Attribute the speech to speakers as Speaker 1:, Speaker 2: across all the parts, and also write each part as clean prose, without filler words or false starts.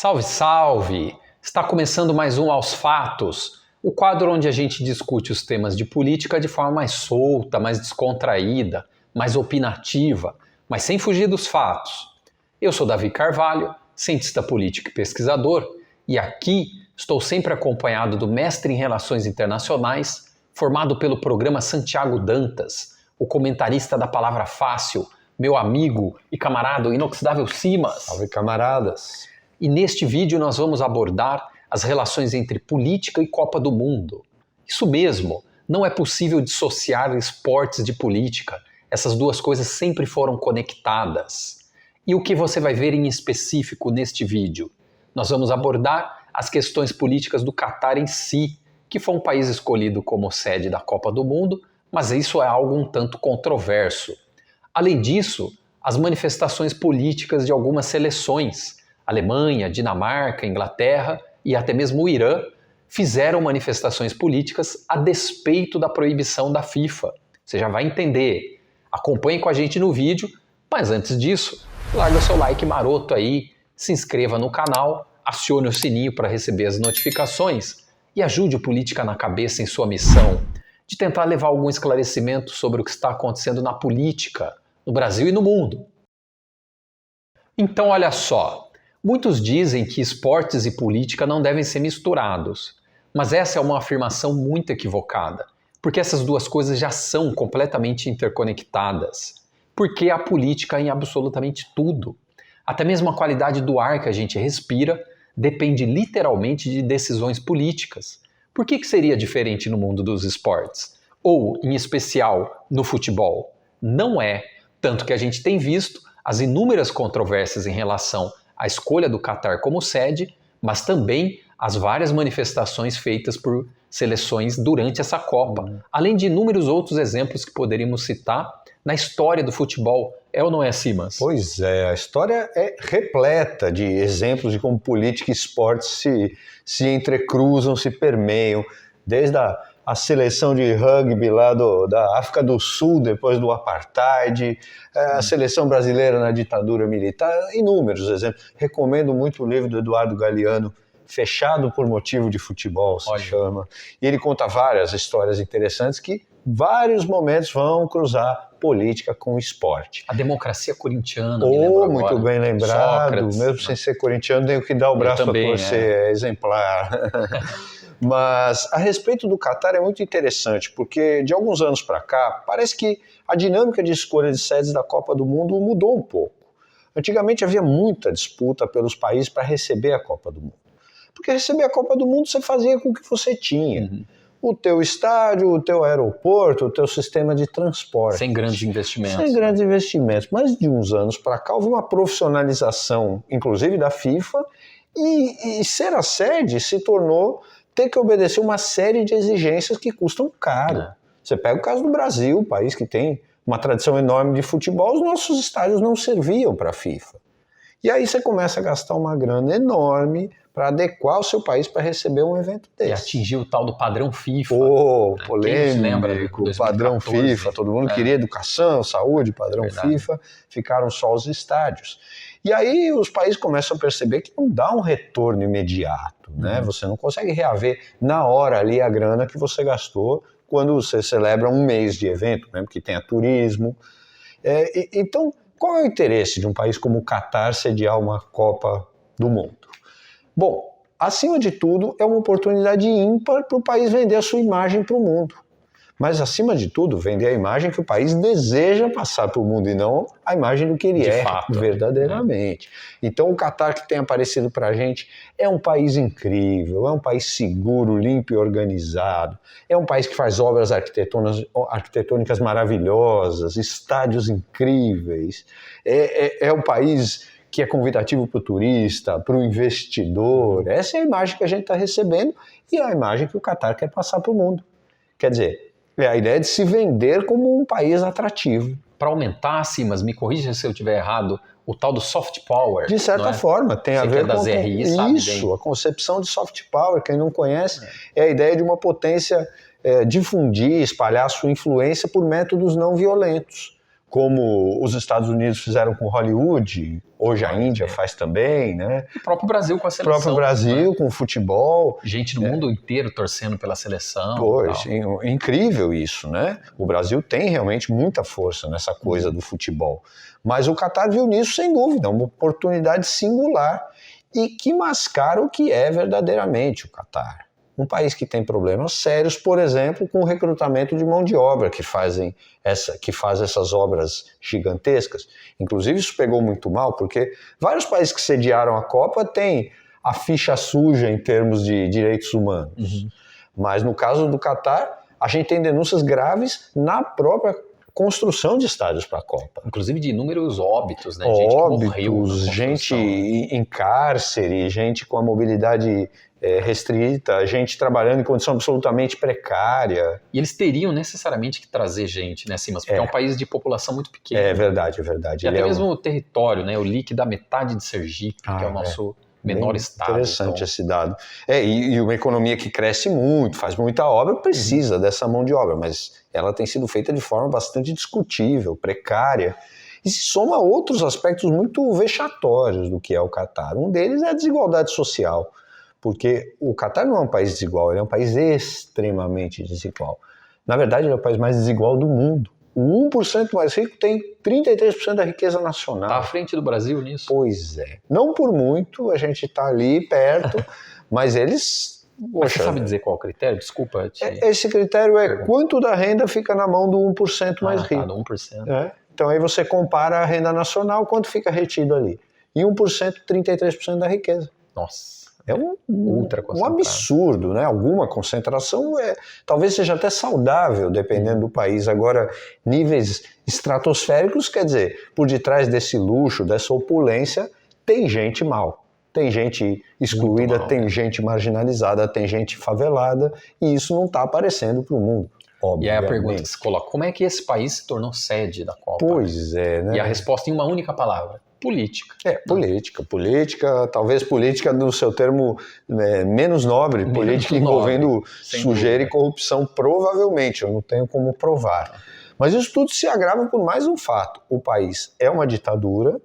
Speaker 1: Salve, salve! Está começando mais um Aos Fatos, o quadro onde a gente discute os temas de política de forma mais solta, mais descontraída, mais opinativa, mas sem fugir dos fatos. Eu sou Davi Carvalho, cientista político e pesquisador, e aqui estou sempre acompanhado do mestre em Relações Internacionais, formado pelo programa Santiago Dantas, o comentarista da Palavra Fácil, meu amigo e camarada inoxidável Simas.
Speaker 2: Salve, camaradas!
Speaker 1: E neste vídeo nós vamos abordar as relações entre política e Copa do Mundo. Isso mesmo, não é possível dissociar esportes de política. Essas duas coisas sempre foram conectadas. E o que você vai ver em específico neste vídeo? Nós vamos abordar as questões políticas do Catar em si, que foi um país escolhido como sede da Copa do Mundo, mas isso é algo um tanto controverso. Além disso, as manifestações políticas de algumas seleções, Alemanha, Dinamarca, Inglaterra e até mesmo o Irã, fizeram manifestações políticas a despeito da proibição da FIFA. Você já vai entender. Acompanhe com a gente no vídeo, mas antes disso, larga o seu like maroto aí, se inscreva no canal, acione o sininho para receber as notificações e ajude o Política na Cabeça em sua missão de tentar levar algum esclarecimento sobre o que está acontecendo na política, no Brasil e no mundo. Então, olha só, muitos dizem que esportes e política não devem ser misturados, mas essa é uma afirmação muito equivocada, porque essas duas coisas já são completamente interconectadas, porque há política em absolutamente tudo. Até mesmo a qualidade do ar que a gente respira depende literalmente de decisões políticas. Por que seria diferente no mundo dos esportes? Ou, em especial, no futebol? Não é, tanto que a gente tem visto as inúmeras controvérsias em relação à escolha do Catar como sede, mas também as várias manifestações feitas por seleções durante essa Copa, além de inúmeros outros exemplos que poderíamos citar na história do futebol. É ou não é, Simas?
Speaker 2: Pois é, a história é repleta de exemplos de como política e esporte se entrecruzam, se permeiam, desde a seleção de rugby lá da África do Sul, depois do apartheid, a seleção brasileira na ditadura militar, inúmeros exemplos. Recomendo muito o livro do Eduardo Galeano, Fechado por Motivo de Futebol, se chama. E ele conta várias histórias interessantes que vários momentos vão cruzar política com esporte.
Speaker 1: A democracia corintiana,
Speaker 2: muito bem lembrado, Sócrates, mesmo sem ser corintiano, tenho que dar o braço a torcer, é exemplar. Mas a respeito do Catar é muito interessante, porque de alguns anos para cá, parece que a dinâmica de escolha de sedes da Copa do Mundo mudou um pouco. Antigamente havia muita disputa pelos países para receber a Copa do Mundo. Porque receber a Copa do Mundo você fazia com o que você tinha. Uhum. O teu estádio, o teu aeroporto, o teu sistema de transporte.
Speaker 1: Sem grandes investimentos.
Speaker 2: Sem grandes investimentos. Mas de uns anos para cá houve uma profissionalização, inclusive da FIFA, e ser a sede se tornou ter que obedecer uma série de exigências que custam caro. Você pega o caso do Brasil, um país que tem uma tradição enorme de futebol, os nossos estádios não serviam para a FIFA. E aí você começa a gastar uma grana enorme para adequar o seu país para receber um evento desse.
Speaker 1: E atingir o tal do padrão FIFA.
Speaker 2: Polêmico, padrão FIFA, todo mundo queria educação, saúde, padrão FIFA, ficaram só os estádios. E aí os países começam a perceber que não dá um retorno imediato, né? Você não consegue reaver na hora ali a grana que você gastou quando você celebra um mês de evento, mesmo que tenha turismo. Então, qual é o interesse de um país como o Catar sediar uma Copa do Mundo? Bom, acima de tudo, é uma oportunidade ímpar para o país vender a sua imagem para o mundo. Mas, acima de tudo, vender a imagem que o país deseja passar para o mundo e não a imagem do que ele é verdadeiramente. Então, o Catar que tem aparecido para a gente é um país incrível, é um país seguro, limpo e organizado, é um país que faz obras arquitetônicas maravilhosas, estádios incríveis, é um país que é convidativo para o turista, para o investidor. Essa é a imagem que a gente está recebendo e é a imagem que o Catar quer passar para o mundo. Quer dizer, é a ideia de se vender como um país atrativo.
Speaker 1: Para aumentar, Simas, me corrija se eu estiver errado, o tal do soft power.
Speaker 2: De certa forma, tem a ver
Speaker 1: com
Speaker 2: isso, a concepção de soft power. Quem não conhece, é a ideia de uma potência difundir, espalhar sua influência por métodos não violentos. como os Estados Unidos fizeram com Hollywood, hoje a Índia faz também, né?
Speaker 1: O próprio Brasil com a seleção.
Speaker 2: O próprio Brasil, né? Com o futebol.
Speaker 1: Gente do mundo inteiro torcendo pela seleção.
Speaker 2: Pois, incrível isso, né? O Brasil tem realmente muita força nessa coisa do futebol. Mas o Catar viu nisso, sem dúvida, uma oportunidade singular e que mascara o que é verdadeiramente o Catar. Um país que tem problemas sérios, por exemplo, com o recrutamento de mão de obra que faz essas obras gigantescas. Inclusive, isso pegou muito mal, porque vários países que sediaram a Copa têm a ficha suja em termos de direitos humanos. Uhum. Mas no caso do Catar, a gente tem denúncias graves na própria construção de estádios para a Copa.
Speaker 1: Inclusive de inúmeros óbitos, né? Gente que morreu,
Speaker 2: gente em cárcere, gente com a mobilidade restrita, gente trabalhando em condição absolutamente precária.
Speaker 1: E eles teriam necessariamente que trazer gente, né, Simas? Porque é um país de população muito pequena.
Speaker 2: É verdade.
Speaker 1: E até mesmo o território, né? Eu li que dá metade de Sergipe, que é o nosso menor estado.
Speaker 2: Interessante esse dado. E uma economia que cresce muito, faz muita obra, precisa dessa mão de obra, mas ela tem sido feita de forma bastante discutível, precária. E se soma a outros aspectos muito vexatórios do que é o Catar. Um deles é a desigualdade social. Porque o Catar não é um país desigual, ele é um país extremamente desigual. Na verdade, ele é o país mais desigual do mundo. O 1% mais rico tem 33% da riqueza nacional.
Speaker 1: Está à frente do Brasil nisso?
Speaker 2: Pois é. Não por muito, a gente está ali perto, mas eles...
Speaker 1: Mas você sabe dizer qual é o critério? Desculpa.
Speaker 2: Esse critério é quanto da renda fica na mão do 1% mais rico.
Speaker 1: Do 1%.
Speaker 2: Então aí você compara a renda nacional, quanto fica retido ali. E 1%, 33% da riqueza.
Speaker 1: Nossa.
Speaker 2: É um absurdo, né? Alguma concentração talvez seja até saudável, dependendo do país. Agora, níveis estratosféricos, quer dizer, por detrás desse luxo, dessa opulência, tem gente mal. Tem gente excluída, tem gente marginalizada, tem gente favelada, e isso não está aparecendo para o mundo. Obviamente.
Speaker 1: E aí a pergunta que se coloca, como é que esse país se tornou sede da Copa?
Speaker 2: Pois é, né?
Speaker 1: E a resposta em uma única palavra. Política.
Speaker 2: Política, talvez política no seu termo menos nobre, política envolvendo sujeira e corrupção, provavelmente, eu não tenho como provar. Mas isso tudo se agrava por mais um fato. O país é uma ditadura,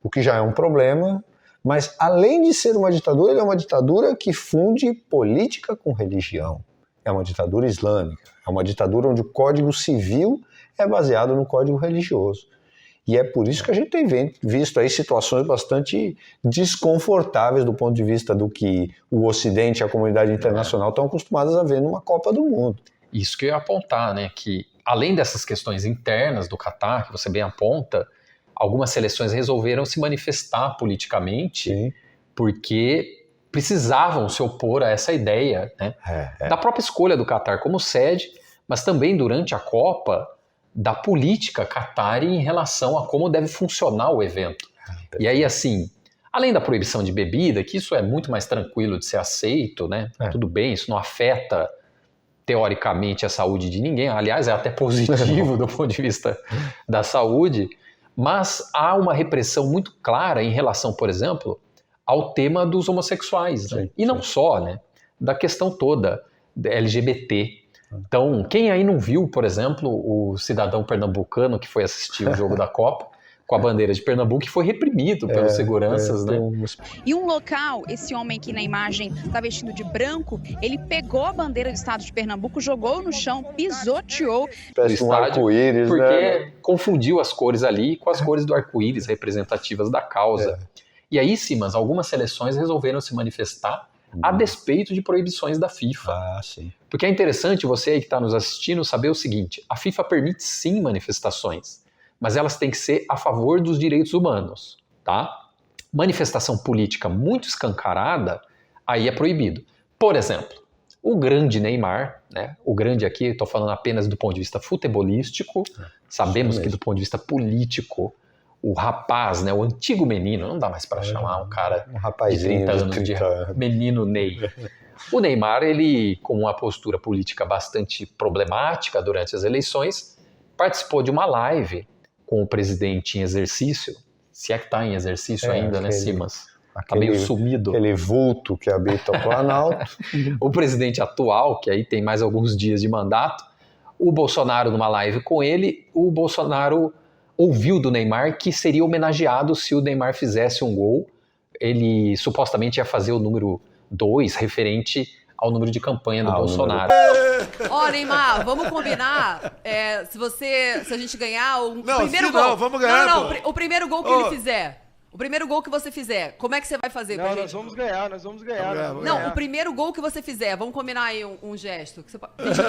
Speaker 2: o que já é um problema, mas além de ser uma ditadura, ele é uma ditadura que funde política com religião. É uma ditadura islâmica, é uma ditadura onde o Código Civil é baseado no Código Religioso. E é por isso que a gente tem visto aí situações bastante desconfortáveis do ponto de vista do que o Ocidente e a comunidade internacional estão acostumadas a ver numa Copa do Mundo.
Speaker 1: Isso que eu ia apontar, né? Que além dessas questões internas do Catar, que você bem aponta, algumas seleções resolveram se manifestar politicamente porque precisavam se opor a essa ideia, né? Da própria escolha do Catar como sede, mas também durante a Copa da política qatari em relação a como deve funcionar o evento. E aí, assim, além da proibição de bebida, que isso é muito mais tranquilo de ser aceito, né? Tudo bem, isso não afeta, teoricamente, a saúde de ninguém. Aliás, é até positivo do ponto de vista da saúde. Mas há uma repressão muito clara em relação, por exemplo, ao tema dos homossexuais. Né? E não só, né? Da questão toda LGBT. Então, quem aí não viu, por exemplo, o cidadão pernambucano que foi assistir o jogo da Copa com a bandeira de Pernambuco e foi reprimido pelos seguranças, né?
Speaker 3: E um local, esse homem aqui na imagem está vestido de branco, ele pegou a bandeira do estado de Pernambuco, jogou no chão, pisoteou
Speaker 2: o estádio,
Speaker 1: porque confundiu as cores ali com as cores do arco-íris representativas da causa. E aí, Simas, algumas seleções resolveram se manifestar a despeito de proibições da FIFA. Porque é interessante você aí que está nos assistindo saber o seguinte, a FIFA permite sim manifestações, mas elas têm que ser a favor dos direitos humanos, tá? Manifestação política muito escancarada, aí é proibido. Por exemplo, o grande Neymar, né? O grande aqui, estou falando apenas do ponto de vista futebolístico, sabemos que do ponto de vista político, o rapaz, né, o antigo menino, não dá mais para chamar um cara de 30 anos de menino Ney. O Neymar, ele, com uma postura política bastante problemática durante as eleições, participou de uma live com o presidente em exercício, se é que está em exercício ainda, né, Simas? Está meio sumido.
Speaker 2: Aquele vulto que habita o Planalto.
Speaker 1: O presidente atual, que aí tem mais alguns dias de mandato, o Bolsonaro numa live com ele, o Bolsonaro ouviu do Neymar que seria homenageado se o Neymar fizesse um gol. Ele supostamente ia fazer o número 2, referente ao número de campanha do Bolsonaro.
Speaker 4: Ó, Neymar, vamos combinar, se a gente ganhar o primeiro gol.
Speaker 5: Não, vamos ganhar,
Speaker 4: Não, o primeiro gol que ele fizer. O primeiro gol que você fizer, como é que você vai fazer pra gente?
Speaker 5: Nós vamos ganhar.
Speaker 4: Não, o primeiro gol que você fizer, vamos combinar aí um gesto. 22?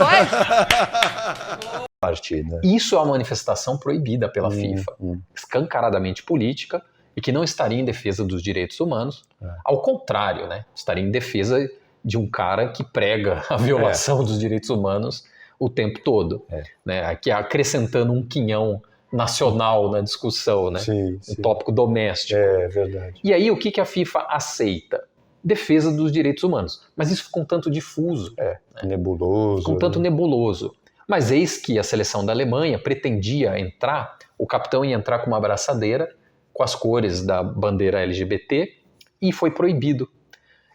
Speaker 2: Partida.
Speaker 1: Isso é uma manifestação proibida pela FIFA, escancaradamente política e que não estaria em defesa dos direitos humanos. Ao contrário, né? Estaria em defesa de um cara que prega a violação dos direitos humanos o tempo todo. Né? Aqui acrescentando um quinhão nacional na discussão, né?
Speaker 2: Sim.
Speaker 1: Um tópico doméstico.
Speaker 2: É verdade.
Speaker 1: E aí o que a FIFA aceita? Defesa dos direitos humanos. Mas isso ficou um tanto difuso.
Speaker 2: Nebuloso.
Speaker 1: Ficou um tanto nebuloso. Mas eis que a seleção da Alemanha pretendia entrar, o capitão ia entrar com uma abraçadeira com as cores da bandeira LGBT e foi proibido.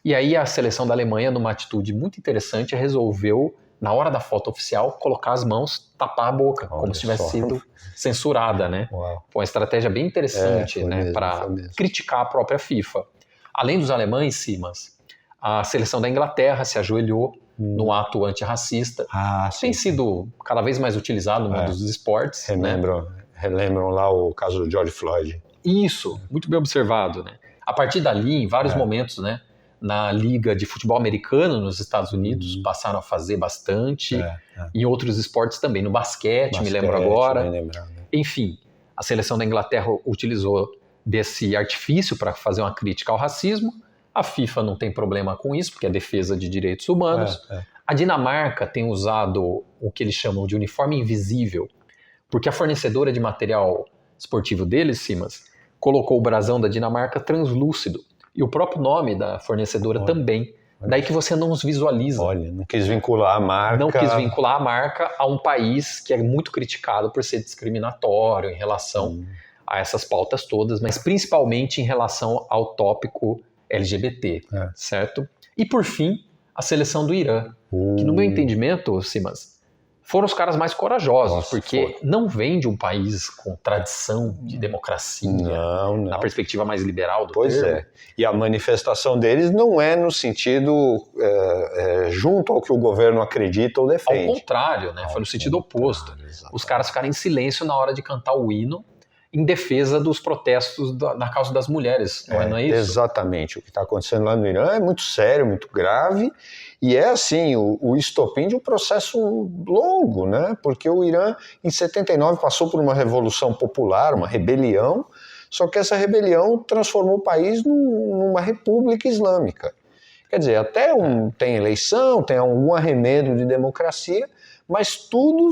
Speaker 1: E aí a seleção da Alemanha, numa atitude muito interessante, resolveu, na hora da foto oficial, colocar as mãos, tapar a boca, como se tivesse sido censurada, né?
Speaker 2: Uau.
Speaker 1: Foi uma estratégia bem interessante, né, para criticar a própria FIFA. Além dos alemães, Simas, a seleção da Inglaterra se ajoelhou no ato antirracista. Tem sido cada vez mais utilizado no mundo dos esportes.
Speaker 2: Relembram lá o caso do George Floyd.
Speaker 1: Isso, muito bem observado, né? A partir dali, em vários momentos, né, na Liga de Futebol Americano nos Estados Unidos, passaram a fazer bastante. Em outros esportes também, no basquete, me lembro agora. Enfim, a seleção da Inglaterra utilizou desse artifício para fazer uma crítica ao racismo. A FIFA não tem problema com isso, porque é defesa de direitos humanos. A Dinamarca tem usado o que eles chamam de uniforme invisível, porque a fornecedora de material esportivo deles, Simas, colocou o brasão da Dinamarca translúcido. E o próprio nome da fornecedora também. Daí que você não os visualiza.
Speaker 2: Olha, não quis vincular a marca.
Speaker 1: Não quis vincular a marca a um país que é muito criticado por ser discriminatório em relação a essas pautas todas, mas principalmente em relação ao tópico LGBT, certo? E por fim, a seleção do Irã, que no meu entendimento, Simas, foram os caras mais corajosos, porque não vem de um país com tradição de democracia, na perspectiva mais liberal do termo.
Speaker 2: Pois é. E a manifestação deles não é no sentido junto ao que o governo acredita ou defende.
Speaker 1: Ao contrário, né? Foi no sentido oposto. Os caras ficaram em silêncio na hora de cantar o hino em defesa dos protestos na causa das mulheres, não é isso?
Speaker 2: Exatamente. O que está acontecendo lá no Irã é muito sério, muito grave, e é assim, o estopim de um processo longo, né? Porque o Irã, em 79, passou por uma revolução popular, uma rebelião, só que essa rebelião transformou o país numa república islâmica. Quer dizer, até tem eleição, tem algum arremedo de democracia, mas tudo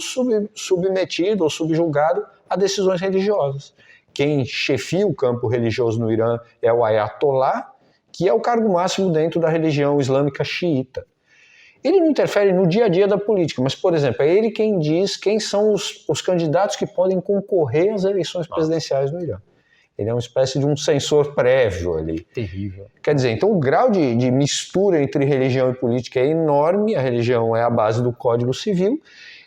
Speaker 2: submetido ou subjugado a decisões religiosas. Quem chefia o campo religioso no Irã é o Ayatollah, que é o cargo máximo dentro da religião islâmica xiita. Ele não interfere no dia a dia da política, mas, por exemplo, é ele quem diz quem são os candidatos que podem concorrer às eleições presidenciais no Irã. Ele é uma espécie de um censor prévio ali.
Speaker 1: Terrível.
Speaker 2: Quer dizer, então o grau de mistura entre religião e política é enorme, a religião é a base do Código Civil,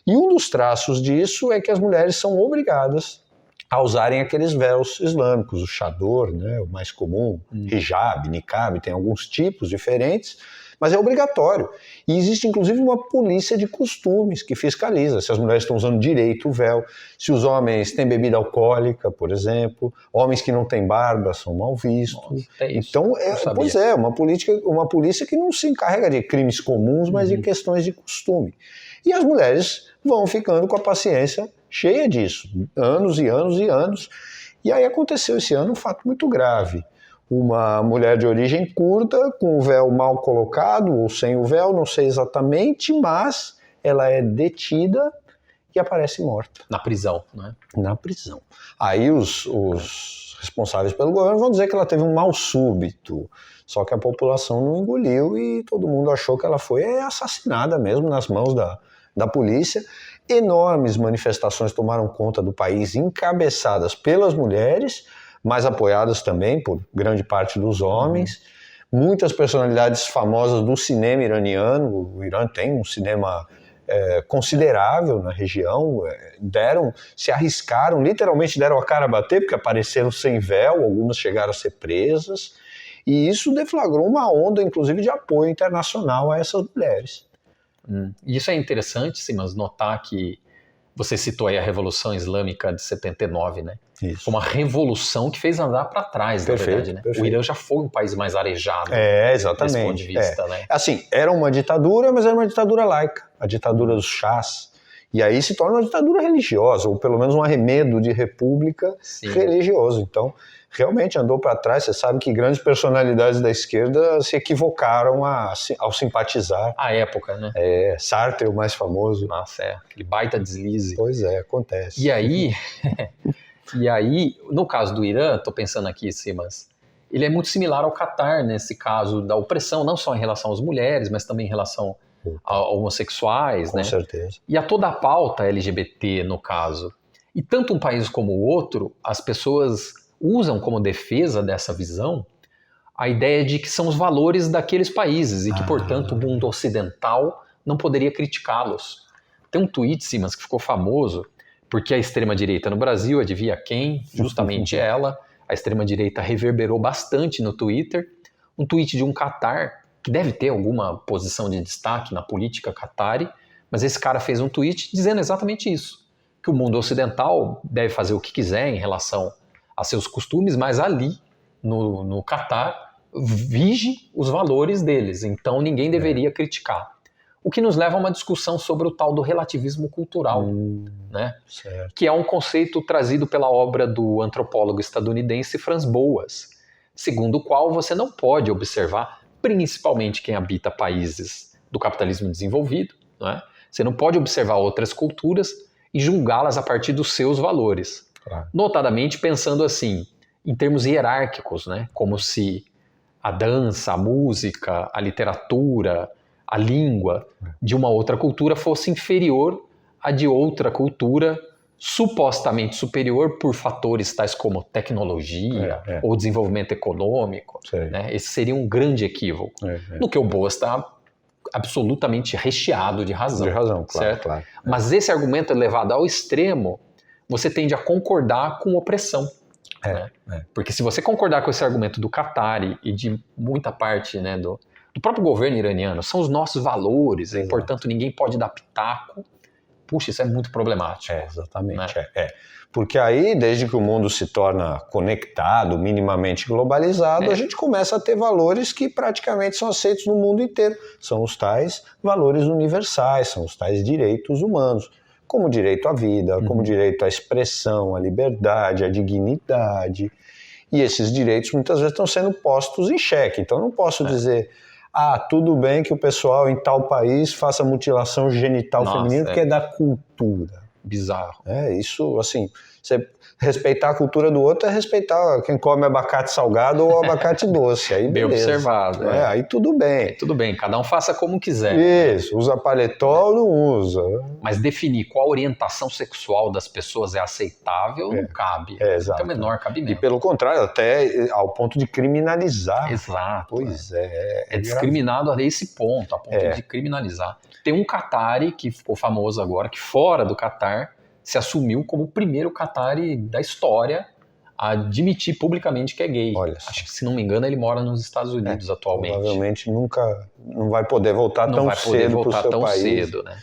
Speaker 2: e um dos traços disso é que as mulheres são obrigadas a usarem aqueles véus islâmicos, o chador, né, o mais comum, hijab, niqab, tem alguns tipos diferentes, mas é obrigatório. E existe inclusive uma polícia de costumes que fiscaliza se as mulheres estão usando direito o véu, se os homens têm bebida alcoólica, por exemplo, homens que não têm barba são mal vistos.
Speaker 1: Nossa,
Speaker 2: então, uma polícia que não se encarrega de crimes comuns, mas de questões de costume. E as mulheres vão ficando com a paciência cheia disso, anos e anos e anos. E aí aconteceu esse ano um fato muito grave. Uma mulher de origem curda, com o véu mal colocado ou sem o véu, não sei exatamente, mas ela é detida e aparece morta.
Speaker 1: Na prisão, né?
Speaker 2: Na prisão. Aí os responsáveis pelo governo vão dizer que ela teve um mal súbito, só que a população não engoliu e todo mundo achou que ela foi assassinada mesmo nas mãos da polícia. Enormes manifestações tomaram conta do país, encabeçadas pelas mulheres, mas apoiadas também por grande parte dos homens. Muitas personalidades famosas do cinema iraniano. O Irã tem um cinema considerável na região, se arriscaram, literalmente deram a cara a bater, porque apareceram sem véu, algumas chegaram a ser presas, e isso deflagrou uma onda, inclusive, de apoio internacional a essas mulheres.
Speaker 1: Isso é interessante, Simas, notar que você citou aí a Revolução Islâmica de 79, né?
Speaker 2: Isso.
Speaker 1: Foi uma revolução que fez andar para trás, na verdade, né? O Irã já foi um país mais arejado.
Speaker 2: Exatamente.
Speaker 1: Desse ponto de vista, né?
Speaker 2: Assim, era uma ditadura, mas era uma ditadura laica, a ditadura dos chás. E aí se torna uma ditadura religiosa, ou pelo menos um arremedo de república religioso. Então, realmente andou para trás. Você sabe que grandes personalidades da esquerda se equivocaram ao simpatizar.
Speaker 1: À época, né?
Speaker 2: Sartre, o mais famoso.
Speaker 1: Nossa, aquele baita deslize.
Speaker 2: Pois acontece.
Speaker 1: E aí, no caso do Irã, estou pensando aqui, Simas, ele é muito similar ao Catar nesse caso da opressão, não só em relação às mulheres, mas também em relação a homossexuais, né?
Speaker 2: Com certeza.
Speaker 1: E a toda a pauta LGBT, no caso. E tanto um país como o outro, as pessoas usam como defesa dessa visão a ideia de que são os valores daqueles países e que, portanto, o mundo ocidental não poderia criticá-los. Tem um tweet, Simas, que ficou famoso, porque a extrema-direita no Brasil, adivinha quem? Justamente ela. A extrema-direita reverberou bastante no Twitter. Um tweet de um Catar, que deve ter alguma posição de destaque na política catari, mas esse cara fez um tweet dizendo exatamente isso, que o mundo ocidental deve fazer o que quiser em relação a seus costumes, mas ali, no Catar, vige os valores deles, então ninguém deveria criticar. O que nos leva a uma discussão sobre o tal do relativismo cultural, né? Que é um conceito trazido pela obra do antropólogo estadunidense Franz Boas, segundo o qual você não pode observar, principalmente quem habita países do capitalismo desenvolvido, né? Você não pode observar outras culturas e julgá-las a partir dos seus valores. Notadamente pensando assim, em termos hierárquicos, né? Como se a dança, a música, a literatura, a língua de uma outra cultura fosse inferior à de outra cultura supostamente superior por fatores tais como tecnologia ou desenvolvimento econômico. Né? Esse seria um grande equívoco. No que o Boas está absolutamente recheado de razão.
Speaker 2: De razão,
Speaker 1: certo?
Speaker 2: Claro.
Speaker 1: Mas esse argumento levado ao extremo, você tende a concordar com opressão. Né? Porque se você concordar com esse argumento do Qatari e de muita parte, né, do próprio governo iraniano, são os nossos valores, e, portanto ninguém pode dar pitaco, puxa, isso é muito problemático.
Speaker 2: Exatamente. Né? Porque aí, desde que o mundo se torna conectado, minimamente globalizado, a gente começa a ter valores que praticamente são aceitos no mundo inteiro. São os tais valores universais, são os tais direitos humanos, como o direito à vida, como o direito à expressão, à liberdade, à dignidade. E esses direitos muitas vezes estão sendo postos em xeque. Então não posso dizer, tudo bem que o pessoal em tal país faça mutilação genital feminina porque é da cultura.
Speaker 1: Bizarro.
Speaker 2: Isso, assim, você respeitar a cultura do outro é respeitar quem come abacate salgado ou abacate doce. Aí
Speaker 1: bem observado.
Speaker 2: Aí tudo bem.
Speaker 1: Tudo bem, cada um faça como quiser.
Speaker 2: Isso, usa paletó ou não usa.
Speaker 1: Mas definir qual orientação sexual das pessoas é aceitável não cabe.
Speaker 2: Exato.
Speaker 1: Tem o menor cabimento.
Speaker 2: E pelo contrário, até ao ponto de criminalizar.
Speaker 1: Exato.
Speaker 2: Pois
Speaker 1: é discriminado a esse ponto, a ponto de criminalizar. Tem um Qatari que ficou famoso agora, que fora do Qatar se assumiu como o primeiro Qatari da história a admitir publicamente que é gay. Acho que, se não me engano, ele mora nos Estados Unidos atualmente.
Speaker 2: Provavelmente não vai poder voltar tão cedo para o seu país.
Speaker 1: Né?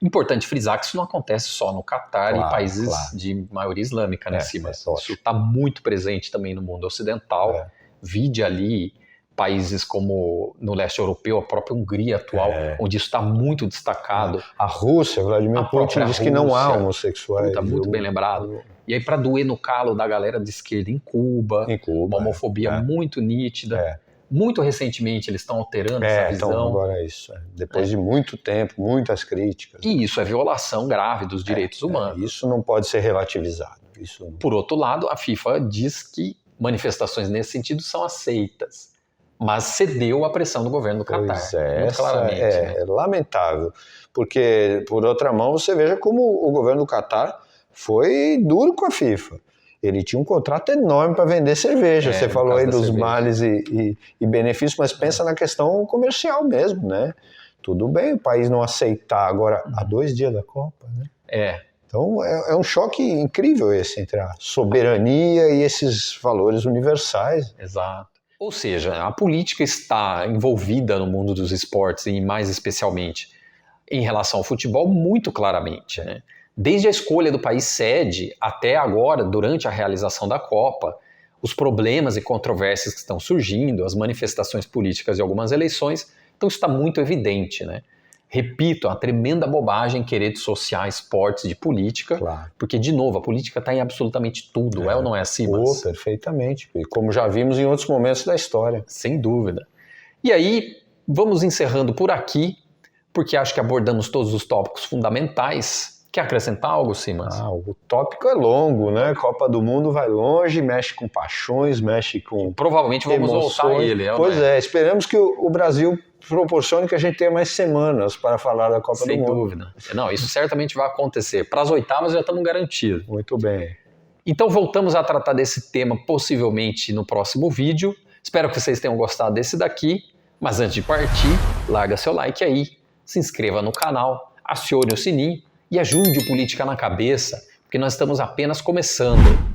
Speaker 1: Importante frisar que isso não acontece só no Qatar e países de maioria islâmica, né, Simas? Isso está muito presente também no mundo ocidental. Vide ali países como no leste europeu, a própria Hungria atual, onde isso está muito destacado.
Speaker 2: A Rússia, Vladimir Putin diz que não há homossexuais.
Speaker 1: Está muito bem lembrado. E aí, para doer no calo da galera de esquerda em Cuba, uma homofobia muito nítida. Muito recentemente eles estão alterando essa visão.
Speaker 2: Então agora depois de muito tempo, muitas críticas.
Speaker 1: E isso é violação grave dos direitos humanos.
Speaker 2: Isso não pode ser relativizado.
Speaker 1: Por outro lado, a FIFA diz que manifestações nesse sentido são aceitas, mas cedeu à pressão do governo do Qatar. Muito claramente.
Speaker 2: É lamentável, porque, por outra mão, você veja como o governo do Qatar foi duro com a FIFA. Ele tinha um contrato enorme para vender cerveja. Você falou aí dos males e benefícios, mas pensa na questão comercial mesmo, né? Tudo bem o país não aceitar agora há 2 dias da Copa, né? Então é um choque incrível esse entre a soberania e esses valores universais.
Speaker 1: Exato. Ou seja, a política está envolvida no mundo dos esportes e mais especialmente em relação ao futebol muito claramente, né? Desde a escolha do país sede até agora, durante a realização da Copa, os problemas e controvérsias que estão surgindo, as manifestações políticas de algumas eleições, então isso está muito evidente, né? Repito, é uma tremenda bobagem querer dissociar esportes de política, porque, de novo, a política está em absolutamente tudo, é ou não é assim?
Speaker 2: Perfeitamente, e como já vimos em outros momentos da história.
Speaker 1: Sem dúvida. E aí, vamos encerrando por aqui, porque acho que abordamos todos os tópicos fundamentais. Quer acrescentar algo, Simas?
Speaker 2: O tópico é longo, né? Copa do Mundo vai longe, mexe com paixões, mexe com
Speaker 1: provavelmente vamos voltar a ele.
Speaker 2: Pois é, esperamos que o Brasil proporcione que a gente tenha mais semanas para falar da Copa do Mundo.
Speaker 1: Sem dúvida. Não, isso certamente vai acontecer. Para as oitavas já estamos garantidos.
Speaker 2: Muito bem.
Speaker 1: Então voltamos a tratar desse tema possivelmente no próximo vídeo. Espero que vocês tenham gostado desse daqui. Mas antes de partir, larga seu like aí, se inscreva no canal, acione o sininho e ajude o Política na Cabeça, porque nós estamos apenas começando.